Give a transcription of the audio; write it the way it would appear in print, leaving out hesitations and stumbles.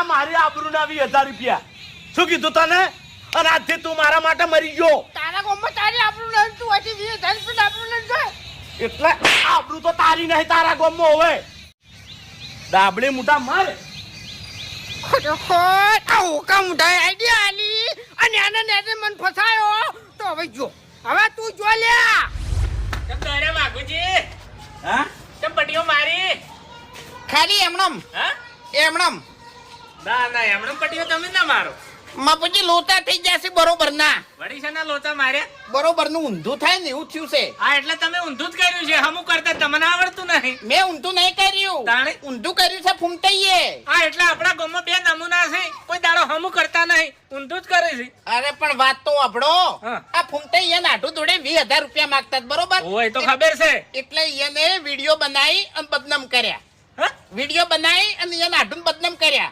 આ મારી આબરૂના 20,000 રૂપિયા શું કીધું તને અને આજથી તું મારા માટે મરી ગયો તારા ગામમાં તારી આબરૂ નહીં તું હજી 20,000 રૂપિયા આબરૂ નહીં જાય એટલે આબરૂ તો તારી નહીં તારા ગામમાં હવે ડાબડી મોટા મારે ખોટો આવું કામ થાય આઈડિયા આલી અને આને નેતે મન ફસાયો તો હવે જો હવે તું જો લ્યા તમ દરે માગુજી હા તમ પટીઓ મારી ખાલી એમણમ હા એમણમ ના એમણે પટીઓ તમે ના મારો માપુજી લોતા થઈ જશે બરોબર ના વળી છે ના લોચા માર્યા બરોબર નું ઊંધું થાય ને એવું થયું છે હા એટલે તમે ઊંધું જ કર્યું છે હમું કરતા તમને આવડતું નહીં મેં ઊંધું નહીં કર્યું તાણે? ઊંધું કર્યું છે ફૂમતાઈએ હા એટલે આપણા ગામમાં બે નમૂના છે કોઈ દાડો હમું કરતા નહીં ઊંધું જ કરે છે અરે પણ વાત તો આપણો હા. આ ફૂમતાઈએ નાઠું જોડે 20,000 રૂપિયા માંગતા હતા, બરોબર ઓય તો ખબર છે એટલે એને વિડીયો બનાવી અને બદનામ કર્યા હા વિડીયો બનાવી અને એને નાઠું બદનામ કર્યા